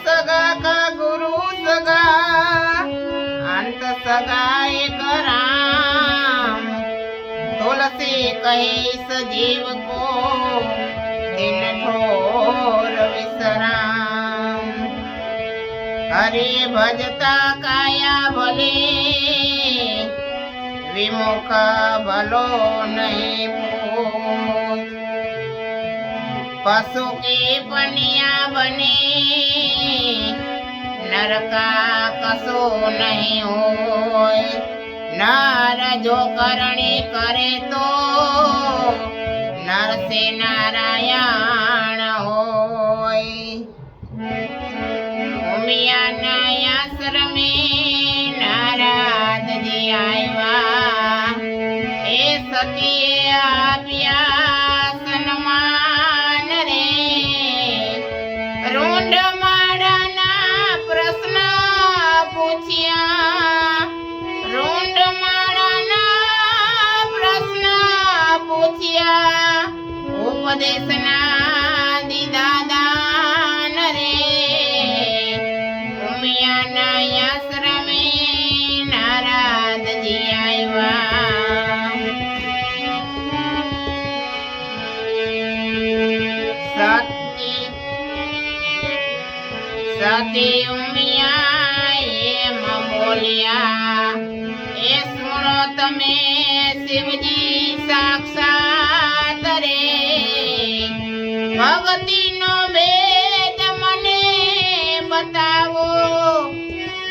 सगा का गुरु सगा अंत सगा एक राम। तुलसी कहे सजीव को दिन ठोर विश्राम। हरि भजता काया भले विमुख भलो नहीं पूछ। पशु के पनिया बने नरका कसो नहीं होय। नर जो करणी करे तो नर से नारायण होय। उमिया आश्रमे नारद जी आया ए सती आप्या सन्मान रे। रूंड माड़ाना प्रश्न पूछिया रूंड माड़ाना प्रश्न पूछिया उपदेशना दीदा दान रे। उमियाना आश्रमे नारद जी आया सती उमिया एम बोलिया ए सुनो तमे शिवजी साक्षात रे। भक्ति नो भेद मने बतावो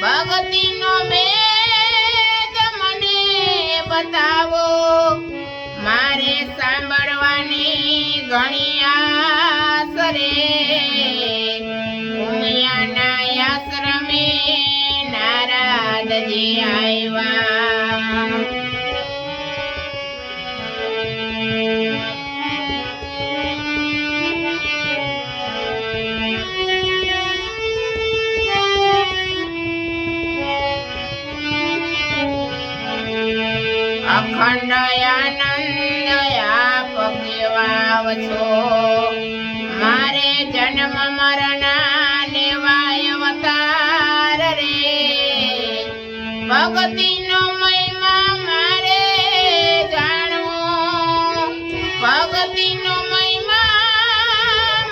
भक्ति नो भेद मने बतावो। मारे सांभळवानी घणी आस रे। उमियाना आश्रमे नारद जी आया अखंड आनंद आप केवाव छो। मारे जन्म मरण लेवाय अवतार रे। भक्ति नो महिमा मारे जाणवो भक्ति नो महिमा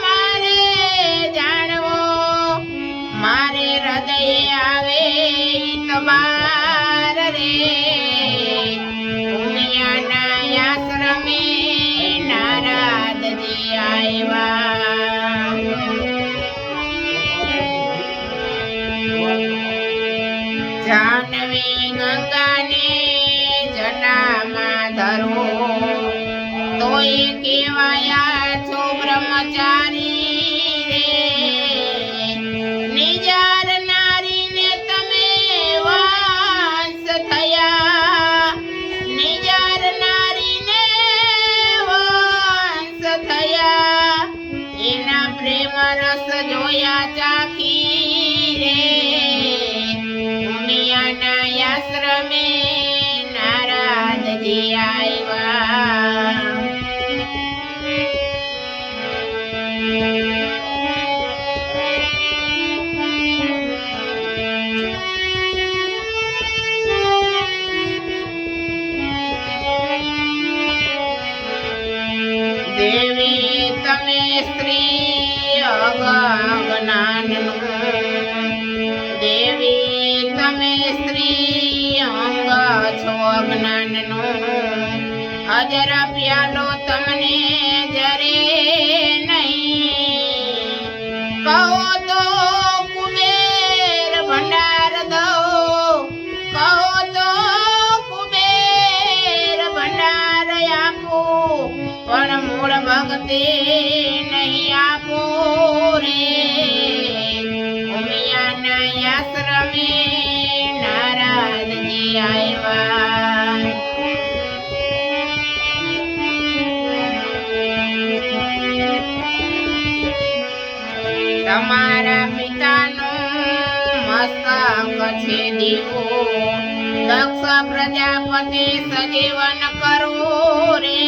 मारे जाणवो। मारे हृदय आवे इतबार रे। उमियाना आश्रमे नारद जी आया जानवी गंगा ने जटा में धरो तोय केवाया छो ब्रह्मचारी रे। निजार नारी ने तमे वांस थया निजार नारी ने वांस थया। एना प्रेम रस जोया चाखी रे। उमियाना आश्रमे नारद जी आया देवी तमे स्त्री अज्ञाननु। देवी तमे स्त्री अंग छो अज्ञाननु। अजर प्यालो तमने जरे नहीं। कहो तो कुबेर भंडार दो कहो तो कुबेर भंडार आपो पण मूल भक्ति नहीं आपो रे। उमियाना आश्रमे नारद जी आया तमारा पितानो मस्तक छेदियो दक्ष प्रजापति सजीवन करो रे।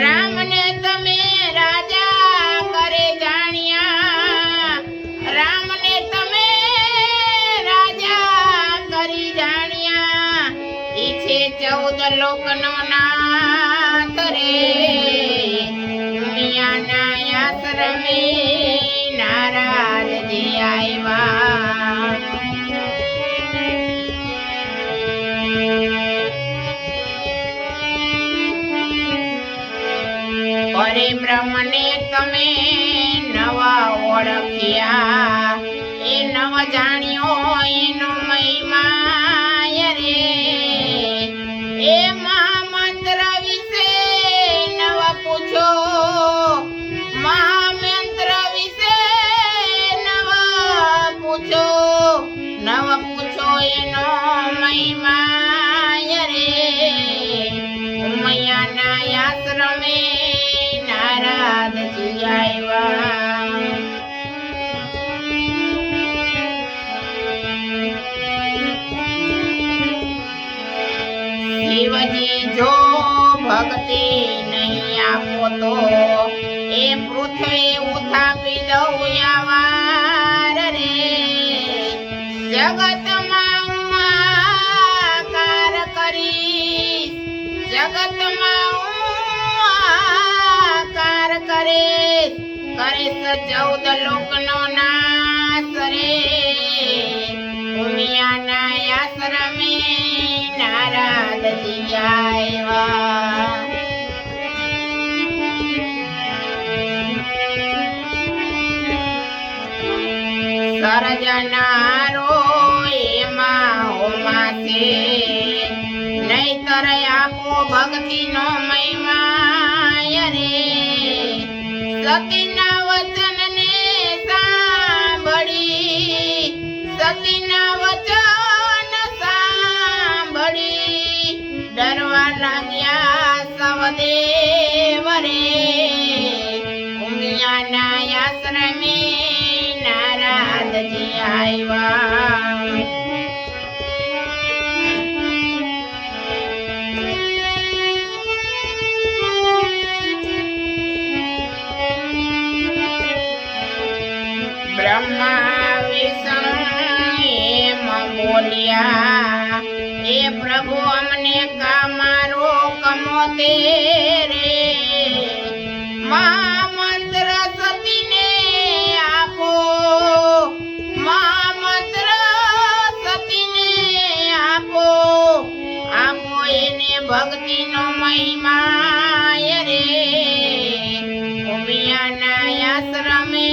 राम ने तमे राजा करे जानिया 14 લોકનો નાથ રે ઉમિયાના આશ્રમે નારદજી આવ્યા પરિબ્રહ્મને તમે નવા ઓળખ્યા એ નવ જાણ્યો એનો મહિમા રે એ મહામંત્ર વિશે નવ પૂછો મહામંત્ર વિશે નવ પૂછો એનો મહિમા રે ઉમૈયાના આશ્રમે નારદજી આવ્યા શિવજી જો ભક્તિ નહીં આપો તો એ પૃથ્વી ઉથાપી દઉં યાવાર રે જગતમાં હું આકાર કરીશ જગતમાં હું આકાર કરીશ 14 લોકનો નાશ રે ઉમિયાના આશ્રમે નારદજી આવ્યા સર્જનારો એમાં હોમાશે નહીતર આપો ભક્તિનો મહિમા રે સતીના વચનને સાંભળી સતીના વચન સાંભળી ડરવા લાગ્યા સવદેવ રે ઉમિયાના આશ્રમે નારદજી આવ્યા બ્રહ્મા વિષ્ણુ એમ બોલ્યા એ પ્રભુ અમને કામારો કમોતે રે મહામંત્ર સતીને આપો મહામંત્ર સતીને આપો એને ભક્તિનો મહિમા રે ઉમિયાના આશ્રમે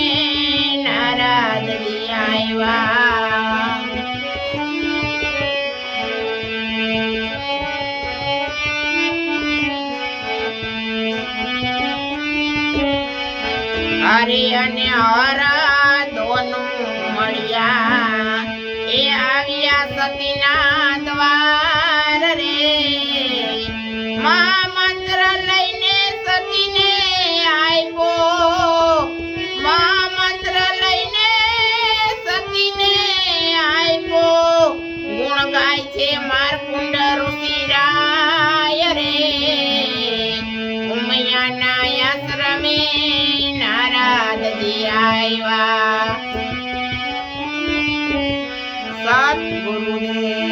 નારદજી આવ્યા હરિ અને હરા દોનું મળ્યા એ આવ્યા સતીના દ્વાર રે મહામંત્ર લઈને સતીને આપ્યો મહામંત્ર લઈને સતીને આપ્યો ગુણ ગાય છે માર્કુંડ ઋષિરાય રે ઉમૈયાના આશ્રમે નારદજી આવ્યા સદગુરુદેવ